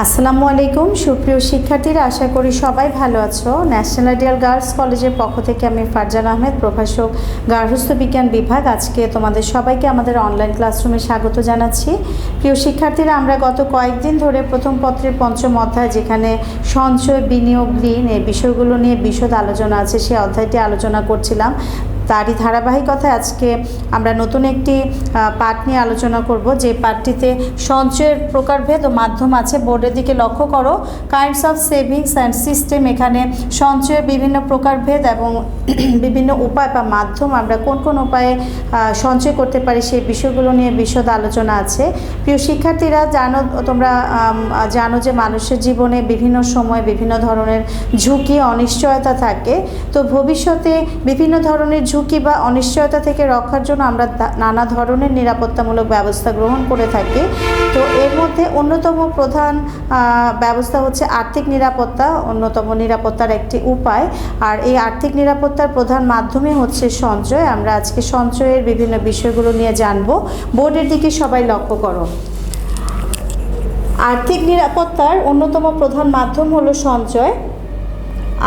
আসসালামু আলাইকুম সুপ্রিয় শিক্ষার্থীরা, আশা করি সবাই ভালো আছো। ন্যাশনাল আইডিয়াল গার্লস কলেজের পক্ষ থেকে আমি ফারজানা আহমেদ, প্রভাষক, গার্হস্থ্য বিজ্ঞান বিভাগ। আজকে তোমাদের সবাইকে আমাদের অনলাইন ক্লাসরুমে স্বাগত জানাচ্ছি। প্রিয় শিক্ষার্থীরা, আমরা গত কয়েকদিন ধরে প্রথম পত্রের পঞ্চম অধ্যায়, যেখানে সঞ্চয়, বিনিয়োগ, ঋণ, এই বিষয়গুলো নিয়ে বিশদ আলোচনা আছে, সেই অধ্যায়টি আলোচনা করছিলাম। তারই ধারাবাহিকতায় আজকে আমরা নতুন একটি পাঠ নিয়ে আলোচনা করব, যে পাঠটিতে সঞ্চয়ের প্রকারভেদ ও মাধ্যম আছে। বোর্ডের দিকে লক্ষ্য করো, kinds of savings and system. এখানে সঞ্চয়ের বিভিন্ন প্রকারভেদ এবং বিভিন্ন উপায় বা মাধ্যম, আমরা কোন কোন উপায়ে সঞ্চয় করতে পারি সেই বিষয়গুলো নিয়ে বিশদ আলোচনা আছে। প্রিয় শিক্ষার্থীরা, তোমরা জানো যে মানুষের জীবনে বিভিন্ন সময় বিভিন্ন ধরনের ঝুঁকি, অনিশ্চয়তা থাকে। তো ভবিষ্যতে বিভিন্ন ধরনের ঝুঁকি বা অনিশ্চয়তা থেকে রক্ষার জন্য আমরা নানা ধরনের নিরাপত্তামূলক ব্যবস্থা গ্রহণ করে থাকি। তো এর মধ্যে অন্যতম প্রধান ব্যবস্থা হচ্ছে আর্থিক নিরাপত্তা, অন্যতম নিরাপত্তার একটি উপায়। আর এই আর্থিক নিরাপত্তার প্রধান মাধ্যমই হচ্ছে সঞ্চয়। আমরা আজকে সঞ্চয়ের বিভিন্ন বিষয়গুলো নিয়ে জানব। বোর্ডের দিকে সবাই লক্ষ্য করো। আর্থিক নিরাপত্তার অন্যতম প্রধান মাধ্যম হলো সঞ্চয়।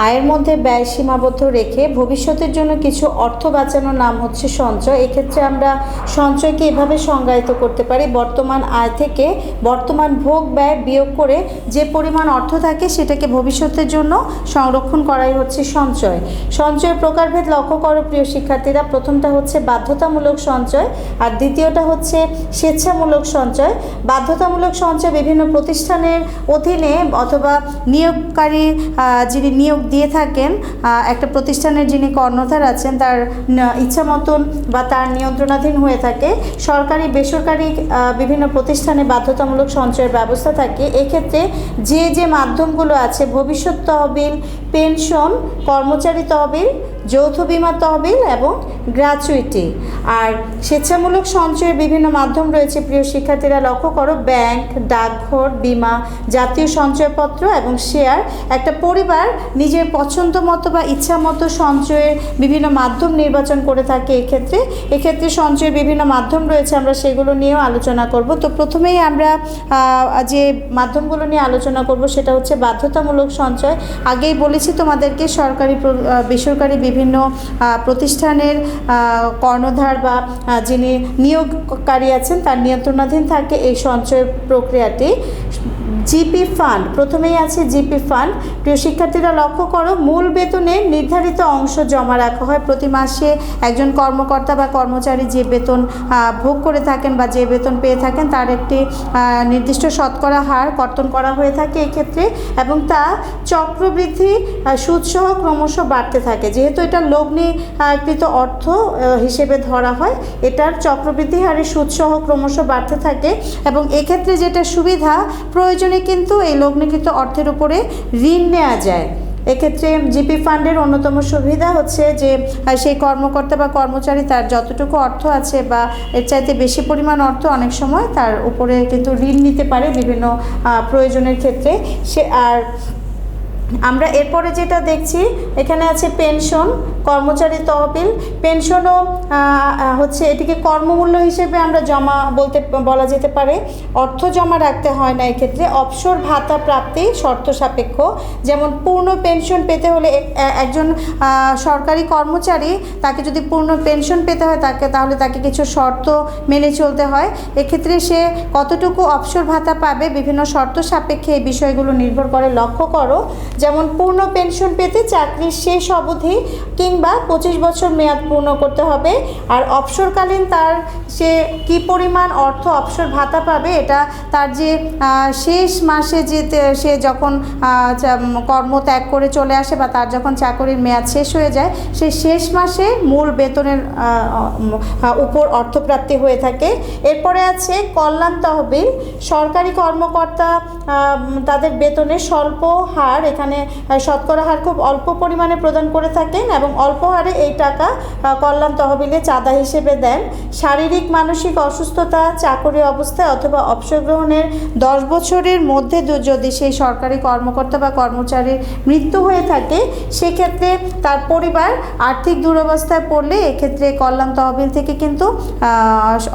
আয়ের মধ্যে ব্যয় সীমাবদ্ধ রেখে ভবিষ্যতের জন্য কিছু অর্থ বাঁচানোর নাম হচ্ছে সঞ্চয়। এক্ষেত্রে আমরা সঞ্চয়কে এভাবে সংজ্ঞায়িত করতে পারি: বর্তমান আয় থেকে বর্তমান ভোগ ব্যয় বিয়োগ করে যে পরিমাণ অর্থ থাকে সেটাকে ভবিষ্যতের জন্য সংরক্ষণ করাই হচ্ছে সঞ্চয়। সঞ্চয়ের প্রকারভেদ লক্ষ্য করো প্রিয় শিক্ষার্থীরা। প্রথমটা হচ্ছে বাধ্যতামূলক সঞ্চয়, আর দ্বিতীয়টা হচ্ছে স্বেচ্ছামূলক সঞ্চয়। বাধ্যতামূলক সঞ্চয় বিভিন্ন প্রতিষ্ঠানের অধীনে অথবা নিয়োগকারী যিনি নিয়োগ দিয়ে থাকেন, একটা প্রতিষ্ঠানের যিনি কর্ণধার আছেন, তার ইচ্ছা মতন বা তার নিয়ন্ত্রণাধীন হয়ে থাকে। সরকারি বেসরকারি বিভিন্ন প্রতিষ্ঠানে বাধ্যতামূলক সঞ্চয়ের ব্যবস্থা থাকে। এক্ষেত্রে যে মাধ্যমগুলো আছে: ভবিষ্যৎ তহবিল, পেনশন, কর্মচারী তহবিল, যৌথ বিমা তহবিল এবং গ্র্যাচুইটি। আর স্বেচ্ছামূলক সঞ্চয়ের বিভিন্ন মাধ্যম রয়েছে প্রিয় শিক্ষার্থীরা, লক্ষ্য করো: ব্যাংক, ডাকঘর, বিমা, জাতীয় সঞ্চয়পত্র এবং শেয়ার। একটা পরিবার নিজের পছন্দ মতো বা ইচ্ছা মতো সঞ্চয়ের বিভিন্ন মাধ্যম নির্বাচন করে থাকে। এক্ষেত্রে সঞ্চয়ের বিভিন্ন মাধ্যম রয়েছে, আমরা সেগুলো নিয়েও আলোচনা করব। তো প্রথমেই আমরা যে মাধ্যমগুলো নিয়ে আলোচনা করব সেটা হচ্ছে বাধ্যতামূলক সঞ্চয়। আগেই বলেছি তোমাদেরকে, সরকারি বেসরকারি বিভিন্ন প্রতিষ্ঠানের কর্ণধার বা যিনি নিয়োগকারী আছেন তার নিয়ন্ত্রণাধীন থাকে এই সঞ্চয় প্রক্রিয়াটি। জিপি ফান্ড, প্রথমেই আছে জিপি ফান্ড। প্রিয় শিক্ষার্থীরা লক্ষ্য করো, মূল বেতনের নির্ধারিত অংশ জমা রাখা হয়। প্রতি মাসে একজন কর্মকর্তা বা কর্মচারী যে বেতন ভোগ করে থাকেন বা যে বেতন পেয়ে থাকেন তার একটি নির্দিষ্ট শতকরা হার কর্তন করা হয়ে থাকে এক্ষেত্রে, এবং তা চক্রবৃদ্ধি সুদসহ ক্রমশ বাড়তে থাকে। যেহেতু এটা লগ্নিকৃত অর্থ হিসেবে ধরা হয়, এটার চক্রবৃদ্ধি হারে সুদসহ ক্রমশ বাড়তে থাকে। এবং এক্ষেত্রে যেটা সুবিধা, প্রয়োজনে কিন্তু এই লগ্নিকৃত অর্থের উপরে ঋণ নেওয়া যায়। এক্ষেত্রে জিপি ফান্ডের অন্যতম সুবিধা হচ্ছে যে সেই কর্মকর্তা বা কর্মচারী তার যতটুকু অর্থ আছে বা এর চাইতে বেশি পরিমাণ অর্থ অনেক সময় তার উপরে কিন্তু ঋণ নিতে পারে বিভিন্ন প্রয়োজনের ক্ষেত্রে। আর আমরা এরপরে যেটা দেখছি, এখানে আছে পেনশন, কর্মচারী তহবিল। পেনশনও হচ্ছে, এটিকে কর্মমূল্য হিসেবে আমরা বলা যেতে পারে। অর্থ জমা রাখতে হয় না এক্ষেত্রে। অবসর ভাতা প্রাপ্তি শর্ত সাপেক্ষ। যেমন পূর্ণ পেনশন পেতে হলে একজন সরকারি কর্মচারী, তাকে যদি পূর্ণ পেনশন পেতে হয় তাহলে তাকে কিছু শর্ত মেনে চলতে হয়। এক্ষেত্রে সে কতটুকু অবসর ভাতা পাবে বিভিন্ন শর্ত সাপেক্ষে এই বিষয়গুলো নির্ভর করে। লক্ষ্য করো, যেমন পূর্ণ পেনশন পেতে চাকরির শেষ অবধি কিংবা 25 বছর মেয়াদ পূর্ণ করতে হবে। আর অবসরকালীন সে কী পরিমাণ অর্থ অবসর ভাতা পাবে, এটা তার যে শেষ মাসে সে যখন কর্ম ত্যাগ করে চলে আসে বা তার যখন চাকরির মেয়াদ শেষ হয়ে যায়, সেই শেষ মাসে মূল বেতনের উপর অর্থপ্রাপ্তি হয়ে থাকে। এরপরে আছে কল্যাণ তহবিল। সরকারি কর্মকর্তা তাদের বেতনের স্বল্প হার, এখানে শতকরা হার খুব অল্প পরিমাণে প্রদান করে থাকেন এবং অল্প হারে এই টাকা কল্যাণ তহবিলে চাঁদা হিসেবে দেন। শারীরিক মানসিক অসুস্থতা, চাকরি অবস্থায় অথবা অবসর গ্রহণের 10 বছরের মধ্যে যদি সেই সরকারি কর্মকর্তা বা কর্মচারীর মৃত্যু হয়ে থাকে, সেক্ষেত্রে তার পরিবার আর্থিক দুরবস্থায় পড়লে এক্ষেত্রে কল্যাণ তহবিল থেকে কিন্তু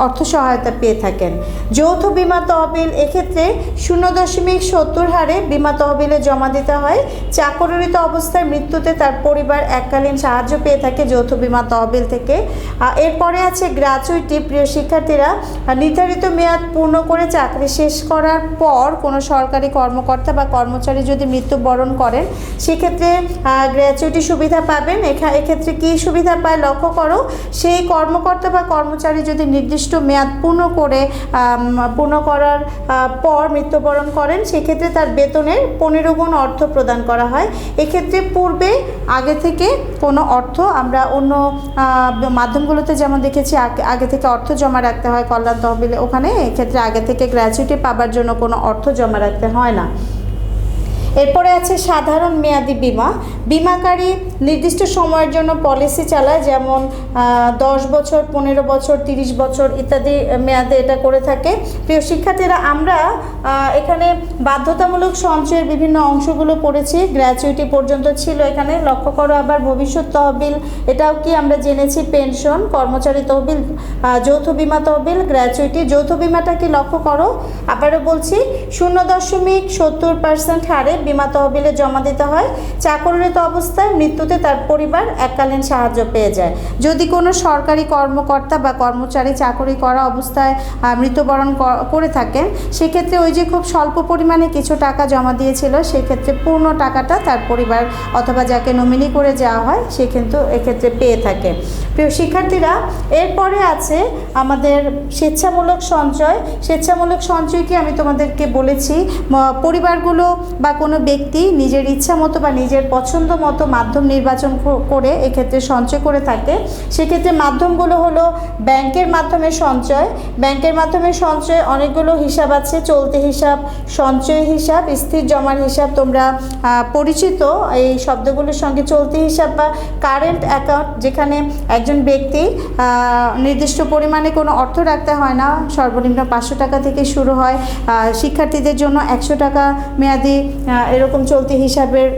অর্থ সহায়তা পেয়ে থাকেন। যৌথ বিমা তহবিল, এক্ষেত্রে 0.70 হারে বিমা তহবিলে জমা দিতে হয়। চাকরিরত অবস্থায় মৃত্যুতে তার পরিবার এককালীন সাহায্য পেয়ে থাকে যৌথ বিমা তহবিল থেকে। এরপরে আছে গ্র্যাচুইটি। প্রিয় শিক্ষার্থীরা, নির্ধারিত মেয়াদ পূর্ণ করে চাকরি শেষ করার পর কোনো সরকারি কর্মকর্তা বা কর্মচারী যদি মৃত্যুবরণ করেন, সেক্ষেত্রে গ্র্যাচুইটি সুবিধা পাবেন। এক্ষেত্রে কী সুবিধা পায় লক্ষ্য করো, সেই কর্মকর্তা বা কর্মচারী যদি নির্দিষ্ট মেয়াদ পূর্ণ করার পর মৃত্যুবরণ করেন, সেক্ষেত্রে তার বেতনের 15 গুণ অর্থ প্রদান করা হয়। এক্ষেত্রে পূর্বে আগে থেকে কোনো অর্থ, আমরা অন্য মাধ্যমগুলোতে যেমন দেখেছি আগে থেকে অর্থ জমা রাখতে হয় কল্যাণ তহবিলে, ওখানে এক্ষেত্রে আগে থেকে গ্র্যাচুইটি পাবার জন্য কোনো অর্থ জমা রাখতে হয় না। এরপরে আছে সাধারণ মেয়াদি বিমা। বিমাকারী নির্দিষ্ট সময়ের জন্য পলিসি চালায়, যেমন 10 বছর, 15 বছর, 30 বছর ইত্যাদি মেয়াদে এটা করে থাকে। প্রিয় শিক্ষার্থীরা, আমরা এখানে বাধ্যতামূলক সঞ্চয়ের বিভিন্ন অংশগুলো পড়েছি, গ্র্যাচুইটি পর্যন্ত ছিল এখানে। লক্ষ্য করো আবার ভবিষ্যৎ তহবিল, এটাও কি আমরা জেনেছি, পেনশন, কর্মচারী তহবিল, যৌথ বিমা তহবিল, গ্র্যাচুইটি। যৌথ বিমাটা কি লক্ষ্য করো, আবারও বলছি, 0.70% হারে বিমা তহবিলে জমা দিতে হয়। চাকরিরত অবস্থায় মৃত্যুতে তার পরিবার এককালীন সাহায্য পেয়ে যায়। যদি কোনো সরকারি কর্মকর্তা বা কর্মচারী চাকরি করা অবস্থায় মৃত্যুবরণ করে থাকেন, সেক্ষেত্রে ওই যে খুব স্বল্প পরিমাণে কিছু টাকা জমা দিয়েছিল, সেক্ষেত্রে পূর্ণ টাকাটা তার পরিবার অথবা যাকে নমিনি করে যাওয়া হয় সে কিন্তু এক্ষেত্রে পেয়ে থাকে। প্রিয় শিক্ষার্থীরা, এরপরে আছে আমাদের স্বেচ্ছামূলক সঞ্চয়। স্বেচ্ছামূলক সঞ্চয় কি আমি তোমাদেরকে বলেছি, পরিবারগুলো বা কোনো ব্যক্তি নিজের ইচ্ছা মতো বা নিজের পছন্দ মতো মাধ্যম নির্বাচন করে এক্ষেত্রে সঞ্চয় করে থাকে। সেক্ষেত্রে মাধ্যমগুলো হলো ব্যাংকের মাধ্যমে সঞ্চয়। ব্যাংকের মাধ্যমে সঞ্চয় অনেকগুলো হিসাব আছে, চলতি হিসাব, সঞ্চয় হিসাব, স্থির জমার হিসাব। তোমরা পরিচিত এই শব্দগুলোর সঙ্গে। চলতি হিসাব বা কারেন্ট অ্যাকাউন্ট, যেখানে একজন ব্যক্তি নির্দিষ্ট পরিমাণে কোনো অর্থ রাখতে হয় না, সর্বনিম্ন 500 টাকা থেকে শুরু হয়। শিক্ষার্থীদের জন্য 100 টাকা মেয়াদি এরকম চলতি হিসাবের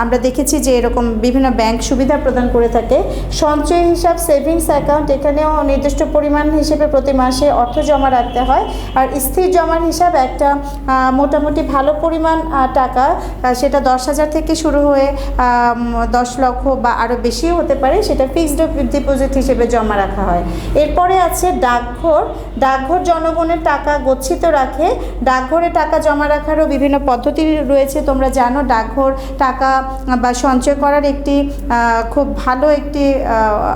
আমরা দেখেছি যে এরকম বিভিন্ন ব্যাংক সুবিধা প্রদান করে থাকে। সঞ্চয় হিসাব, সেভিংস অ্যাকাউন্ট, এখানেও নির্দিষ্ট পরিমাণ হিসেবে প্রতি মাসে অর্থ জমা রাখতে হয়। আর স্থির জমার হিসাব একটা মোটামুটি ভালো পরিমাণ টাকা, সেটা 10,000 থেকে শুরু হয়ে 10 লক্ষ বা আরও বেশিও হতে পারে, সেটা ফিক্সড ডিপোজিট হিসেবে জমা রাখা হয়। এরপরে আছে ডাকঘর। ডাকঘর জনগণের টাকা গচ্ছিত রাখে। ডাকঘরে টাকা জমা রাখারও বিভিন্ন পদ্ধতি রয়েছে, তোমরা জানো। ডাকঘর টাকা বা সঞ্চয় করার একটি খুব ভালো একটি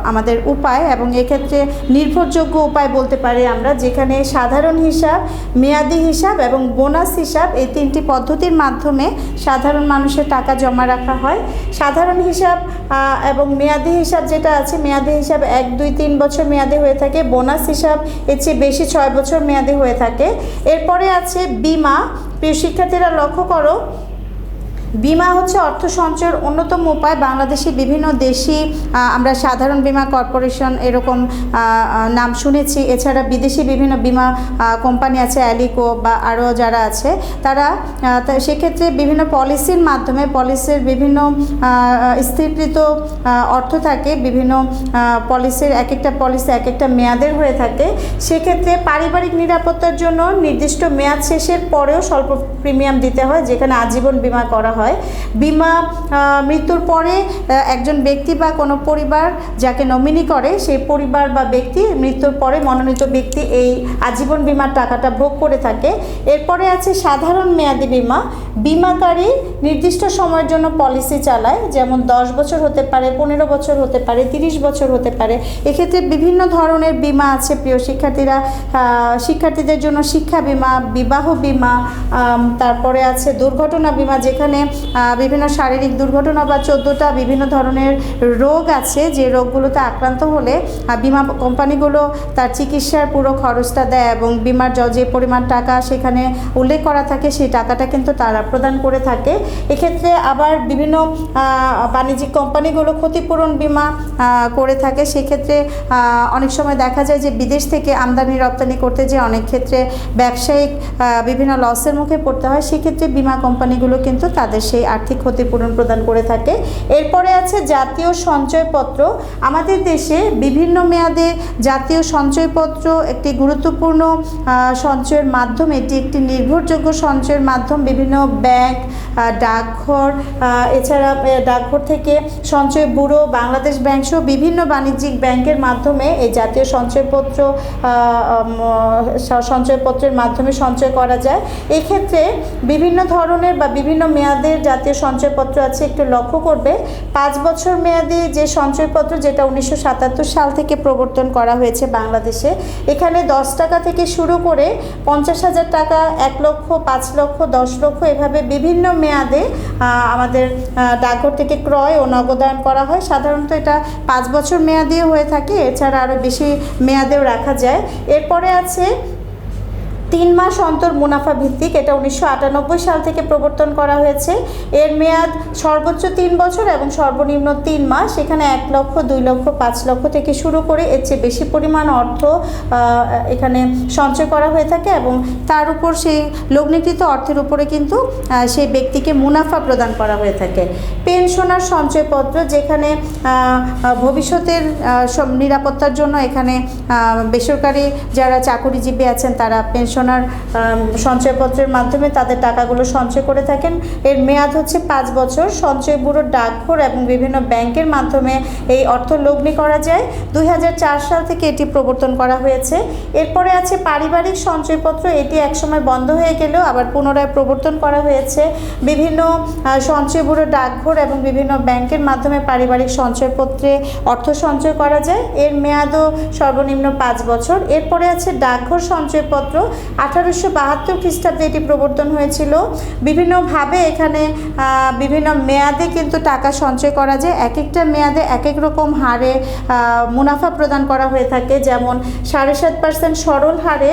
আমাদের উপায়, এবং এক্ষেত্রে নির্ভরযোগ্য উপায় বলতে পারি আমরা, যেখানে সাধারণ হিসাব, মেয়াদি হিসাব এবং বোনাস হিসাব, এই 3টি পদ্ধতির মাধ্যমে সাধারণ মানুষের টাকা জমা রাখা হয়। সাধারণ হিসাব এবং মেয়াদি হিসাব যেটা আছে, মেয়াদি হিসাব 1, 2, 3 বছর মেয়াদি হয়ে থাকে। বোনাস হিসাব এর চেয়ে বেশি 6 বছর মেয়াদি হয়ে থাকে। এরপরে আছে বিমা। প্রিয় শিক্ষার্থীরা, লক্ষ্য করো, বিমা হচ্ছে অর্থ সঞ্চয়ের অন্যতম উপায়। বাংলাদেশে বিভিন্ন দেশি আমরা সাধারণ বিমা কর্পোরেশন এরকম নাম শুনেছি। এছাড়া বিদেশি বিভিন্ন বিমা কোম্পানি আছে, অ্যালিকো বা আরও যারা আছে, তারা সেক্ষেত্রে বিভিন্ন পলিসির মাধ্যমে, পলিসির বিভিন্ন স্থিরকৃত অর্থ থাকে, বিভিন্ন পলিসির এক একটা পলিসি এক একটা মেয়াদের হয়ে থাকে। সেক্ষেত্রে পারিবারিক নিরাপত্তার জন্য নির্দিষ্ট মেয়াদ শেষের পরেও স্বল্প প্রিমিয়াম দিতে হয়, যেখানে আজীবন বিমা করা হয়। বিমা মৃত্যুর পরে একজন ব্যক্তি বা কোনো পরিবার যাকে নমিনি করে, সেই পরিবার বা ব্যক্তি মৃত্যুর পরে মনোনীত ব্যক্তি এই আজীবন বিমার টাকাটা ভোগ করে থাকে। এরপরে আছে সাধারণ মেয়াদি বিমা। বিমাকারী নির্দিষ্ট সময়ের জন্য পলিসি চালায়, যেমন 10 বছর হতে পারে, 15 বছর হতে পারে, 30 বছর হতে পারে। এক্ষেত্রে বিভিন্ন ধরনের বিমা আছে। প্রিয় শিক্ষার্থীরা, শিক্ষার্থীদের জন্য শিক্ষা বিমা, বিবাহ বিমা, তারপরে আছে দুর্ঘটনা বিমা, যেখানে বিভিন্ন শারীরিক দুর্ঘটনা বা 14টা বিভিন্ন ধরনের রোগ আছে, যে রোগগুলোতে আক্রান্ত হলে বিমা কোম্পানিগুলো তার চিকিৎসার পুরো খরচটা দেয় এবং বিমার যে পরিমাণ টাকা সেখানে উল্লেখ করা থাকে সেই টাকাটা কিন্তু তারা প্রদান করে থাকে। এক্ষেত্রে আবার বিভিন্ন বাণিজ্যিক কোম্পানিগুলো ক্ষতিপূরণ বিমা করে থাকে। সেক্ষেত্রে অনেক সময় দেখা যায় যে বিদেশ থেকে আমদানি রপ্তানি করতে যে অনেক ক্ষেত্রে ব্যবসায়িক বিভিন্ন লসের মুখে পড়তে হয়, সেক্ষেত্রে বিমা কোম্পানিগুলো কিন্তু তাদের সেই আর্থিক ক্ষতিপূরণ প্রদান করে থাকে। এরপরে আছে জাতীয় সঞ্চয়পত্র। আমাদের দেশে বিভিন্ন মেয়াদে জাতীয় সঞ্চয়পত্র একটি গুরুত্বপূর্ণ সঞ্চয়ের মাধ্যম। এটি একটি নির্ভরযোগ্য সঞ্চয়ের মাধ্যম। বিভিন্ন ব্যাংক, ডাকঘর, এছাড়া ডাকঘর থেকে সঞ্চয় ব্যুরো, বাংলাদেশ ব্যাংক সহ বিভিন্ন বাণিজ্যিক ব্যাংকের মাধ্যমে এই জাতীয় সঞ্চয়পত্রের মাধ্যমে সঞ্চয় করা যায়। এক্ষেত্রে বিভিন্ন ধরনের বা বিভিন্ন মেয়াদের জাতীয় সঞ্চয়পত্র আছে। একটু লক্ষ্য করবে, 5 বছর মেয়াদি যে সঞ্চয়পত্র, যেটা 1977 সাল থেকে প্রবর্তন করা হয়েছে বাংলাদেশে, এখানে 10 টাকা থেকে শুরু করে 50,000 টাকা, 1 লক্ষ, 5 লক্ষ, 10 লক্ষ এভাবে বিভিন্ন মেয়াদে আমাদের ডাকঘর থেকে ক্রয় ও নগদায়ন করা হয়। সাধারণত এটা 5 বছর মেয়াদিও হয়ে থাকে, এছাড়া আরও বেশি মেয়াদেও রাখা যায়। এরপরে আছে 3 মাস অন্তর মুনাফা ভিত্তিক। এটা 1998 সাল থেকে প্রবর্তন করা হয়েছে। এর মেয়াদ সর্বোচ্চ 3 বছর এবং সর্বনিম্ন 3 মাস। এখানে 1 লক্ষ, 2 লক্ষ, 5 লক্ষ থেকে শুরু করে এর চেয়ে বেশি পরিমাণ অর্থ এখানে সঞ্চয় করা হয়ে থাকে এবং তার উপর সেই লগ্নিকৃত অর্থের উপরে কিন্তু সেই ব্যক্তিকে মুনাফা প্রদান করা হয়ে থাকে। পেনশনার সঞ্চয়পত্র, যেখানে ভবিষ্যতের নিরাপত্তার জন্য এখানে বেসরকারি যারা চাকুরিজীবী আছেন তারা পেনশনার সঞ্চয়পত্রের মাধ্যমে তাদের টাকাগুলো সঞ্চয় করে থাকেন। এর মেয়াদ হচ্ছে 5 বছর। সঞ্চয় ব্যুরো, ডাকঘর এবং বিভিন্ন ব্যাংকের মাধ্যমে এই অর্থ লগ্নি করা যায়। 2004 সাল থেকে এটি প্রবর্তন করা হয়েছে। এরপরে আছে পারিবারিক সঞ্চয়পত্র। এটি একসময় বন্ধ হয়ে গেলেও আবার পুনরায় প্রবর্তন করা হয়েছে। বিভিন্ন সঞ্চয় ব্যুরো, ডাকঘর এবং বিভিন্ন ব্যাংকের মাধ্যমে পারিবারিক সঞ্চয়পত্রে অর্থ সঞ্চয় করা যায়। এর মেয়াদও সর্বনিম্ন 5 বছর। এরপরে আছে ডাকঘর সঞ্চয়পত্র। 1872 খ্রিস্টাব্দে এটি প্রবর্তন হয়েছিল। বিভিন্নভাবে এখানে বিভিন্ন মেয়াদে কিন্তু টাকা সঞ্চয় করা যায়। এক একটা মেয়াদে এক এক রকম হারে মুনাফা প্রদান করা হয়ে থাকে। যেমন 7.5% সরল হারে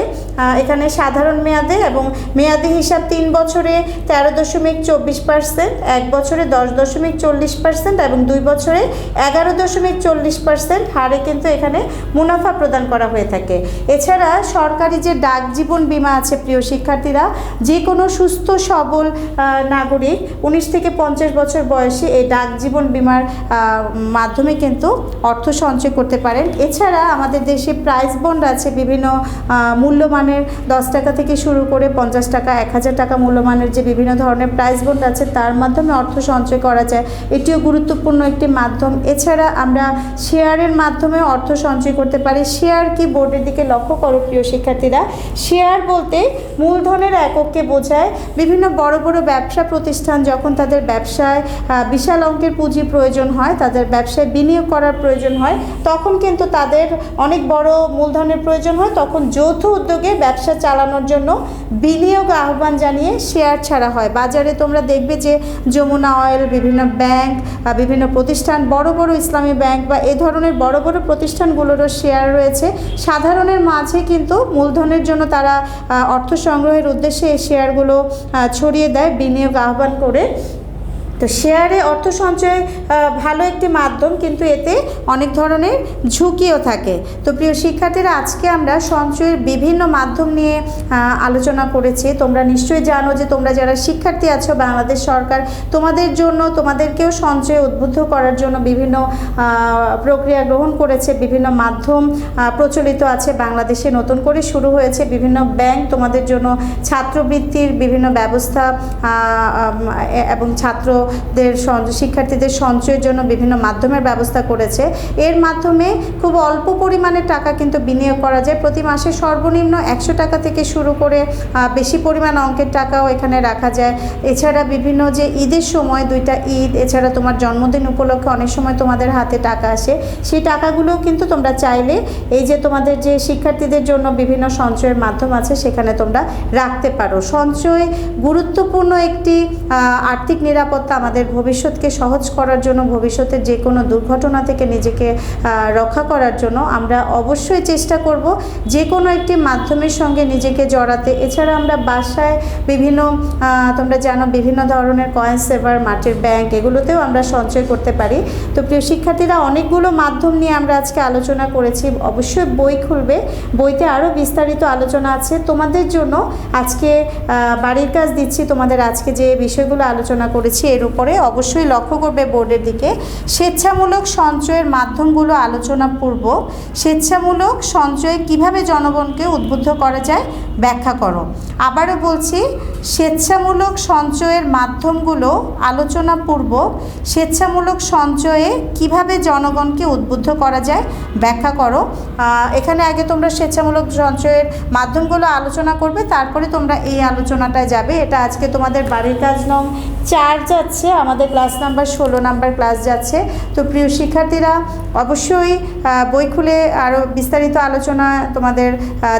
এখানে সাধারণ মেয়াদে, এবং মেয়াদি হিসাব 3 বছরে 13.24%, 1 বছরে 10.40% এবং 2 বছরে 11.40% হারে কিন্তু এখানে মুনাফা প্রদান করা হয়ে থাকে। এছাড়া সরকারি যে ডাক জীবন বীমা আছে, প্রিয় শিক্ষার্থীরা, যে কোনো সুস্থ সবল নাগরিক 19 থেকে 50 বছর বয়সী এই ডাক জীবন বীমার মাধ্যমে কিন্তু অর্থ সঞ্চয় করতে পারেন। এছাড়া আমাদের দেশে প্রাইজ বন্ড আছে বিভিন্ন মূল্যমানের, 10 টাকা থেকে শুরু করে 50 টাকা, 1000 টাকা মূল্যমানের যে বিভিন্ন ধরনের প্রাইজ বন্ড আছে তার মাধ্যমে অর্থ সঞ্চয় করা যায়। এটিও গুরুত্বপূর্ণ একটি মাধ্যম। এছাড়া আমরা শেয়ারের মাধ্যমে অর্থ সঞ্চয় করতে পারি। শেয়ার কি, বোর্ডের দিকে লক্ষ্য করো প্রিয় শিক্ষার্থীরা। শেয়ার বলতে মূলধনের একককে বোঝায়। বিভিন্ন বড় বড় ব্যবসা প্রতিষ্ঠান যখন তাদের ব্যবসায় বিশাল অঙ্কের পুঁজি প্রয়োজন হয়, তাদের ব্যবসায় বিনিয়োগ করার প্রয়োজন হয়, তখন কিন্তু তাদের অনেক বড় মূলধনের প্রয়োজন হয়। তখন যৌথ উদ্যোগে ব্যবসা চালানোর জন্য বিনিয়োগ আহ্বান জানিয়ে শেয়ার ছাড়া হয়। বাজারে তোমরা দেখবে যে যমুনা অয়েল, বিভিন্ন ব্যাংক, বিভিন্ন প্রতিষ্ঠান, বড় বড় ইসলামী ব্যাংক বা এই ধরনের বড় বড় প্রতিষ্ঠানগুলোরও শেয়ার রয়েছে। সাধারণের মাঝে কিন্তু মূলধনের জন্য তারা অর্থ সংগ্রহের উদ্দেশ্যে এই শেয়ারগুলো ছড়িয়ে দেয় বিনিয়োগ আহ্বান করে। তো শেয়ারে অর্থ সঞ্চয় ভালো একটি মাধ্যম, কিন্তু এতে অনেক ধরনের ঝুঁকিও থাকে। তো প্রিয় শিক্ষার্থীরা, আজকে আমরা সঞ্চয়ের বিভিন্ন মাধ্যম নিয়ে আলোচনা করেছি। তোমরা নিশ্চয়ই জানো যে তোমরা যারা শিক্ষার্থী আছো, বাংলাদেশ সরকার তোমাদের জন্য, তোমাদেরকেও সঞ্চয়ে উদ্বুদ্ধ করার জন্য বিভিন্ন প্রক্রিয়া গ্রহণ করেছে। বিভিন্ন মাধ্যম প্রচলিত আছে বাংলাদেশে, নতুন করে শুরু হয়েছে। বিভিন্ন ব্যাংক তোমাদের জন্য ছাত্রবৃত্তির বিভিন্ন ব্যবস্থা এবং ছাত্র শিক্ষার্থীদের সঞ্চয়ের জন্য বিভিন্ন মাধ্যমের ব্যবস্থা করেছে। এর মাধ্যমে খুব অল্প পরিমাণে টাকা কিন্তু বিনিয়োগ করা যায়। প্রতি মাসে সর্বনিম্ন 100 টাকা থেকে শুরু করে বেশি পরিমাণ অঙ্কের টাকাও এখানে রাখা যায়। এছাড়া বিভিন্ন যে ঈদের সময় 2টা ঈদ, এছাড়া তোমার জন্মদিন উপলক্ষে অনেক সময় তোমাদের হাতে টাকা আসে, সেই টাকাগুলোও কিন্তু তোমরা চাইলে এই যে তোমাদের যে শিক্ষার্থীদের জন্য বিভিন্ন সঞ্চয়ের মাধ্যম আছে সেখানে তোমরা রাখতে পারো। সঞ্চয় গুরুত্বপূর্ণ একটি আর্থিক নিরাপত্তা আমাদের ভবিষ্যৎকে সহজ করার জন্য, ভবিষ্যতের যে কোনো দুর্ঘটনা থেকে নিজেকে রক্ষা করার জন্য আমরা অবশ্যই চেষ্টা করব যে কোনো একটি মাধ্যমের সঙ্গে নিজেকে জড়াতে। এছাড়া আমরা বাসায় বিভিন্ন তোমরা জানো বিভিন্ন ধরনের কয়েন সেভার, মাটির ব্যাংক, এগুলোতেও আমরা সঞ্চয় করতে পারি। তো প্রিয় শিক্ষার্থীরা, অনেকগুলো মাধ্যম নিয়ে আমরা আজকে আলোচনা করেছি। অবশ্যই বই খুলবে, বইতে আরও বিস্তারিত আলোচনা আছে তোমাদের জন্য। আজকে বাড়ির কাজ দিচ্ছি তোমাদের, আজকে যে বিষয়গুলো আলোচনা করেছি এর উপরে অবশ্যই লক্ষ্য করবে বোর্ডের দিকে। স্বেচ্ছামূলক সঞ্চয়ের মাধ্যমগুলো আলোচনা পূর্ব, স্বেচ্ছামূলক সঞ্চয়ে কিভাবে জনগণকে উদ্বুদ্ধ করা যায় ব্যাখ্যা করো। আবারও বলছি, স্বেচ্ছামূলক সঞ্চয়ের মাধ্যমগুলো আলোচনা পূর্ব, স্বেচ্ছামূলক সঞ্চয়ে কিভাবে জনগণকে উদ্বুদ্ধ করা যায় ব্যাখ্যা করো। এখানে আগে তোমরা স্বেচ্ছামূলক সঞ্চয়ের মাধ্যমগুলো আলোচনা করবে, তারপরে তোমরা এই আলোচনাটায় যাবে। এটা আজকে তোমাদের বাড়ির কাজ নং 4 যাচ্ছে, আমাদের ক্লাস নাম্বার 16 নাম্বার ক্লাস যাচ্ছে। তো প্রিয় শিক্ষার্থীরা, অবশ্যই বই খুলে আরও বিস্তারিত আলোচনা তোমাদের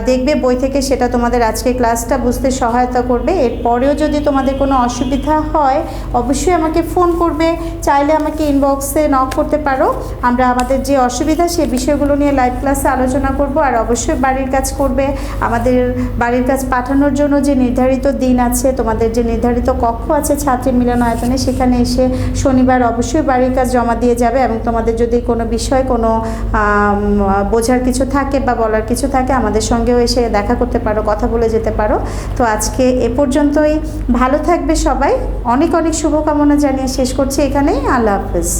দেখবে বই থেকে, সেটা তোমাদের আজকে ক্লাসটা বুঝতে সহায়তা করবে। এরপরেও যদি তোমাদের কোনো অসুবিধা হয় অবশ্যই আমাকে ফোন করবে, চাইলে আমাকে ইনবক্সে নক করতে পারো। আমরা আমাদের যে অসুবিধা সেই বিষয়গুলো নিয়ে লাইভ ক্লাসে আলোচনা করব। আর অবশ্যই বাড়ির কাজ করবে। আমাদের বাড়ির কাজ পাঠানোর জন্য যে নির্ধারিত দিন আছে, তোমাদের যে নির্ধারিত কক্ষ আছে ছাত্রী মিলনায়তনে, সেখানে এসে শনিবার অবশ্যই বাড়ির কাজ জমা দিয়ে যাবে। এবং তোমাদের যদি কোনো বিষয়, কোনো বোঝার কিছু থাকে বা বলার কিছু থাকে, আমাদের সঙ্গেও এসে দেখা করতে পারো, কথা বলে যেতে পারো। তো আজকে এ পর্যন্তই। ভালো থাকবে সবাই, অনেক অনেক শুভকামনা জানিয়ে শেষ করছি এখানেই। আল্লাহ হাফেজ।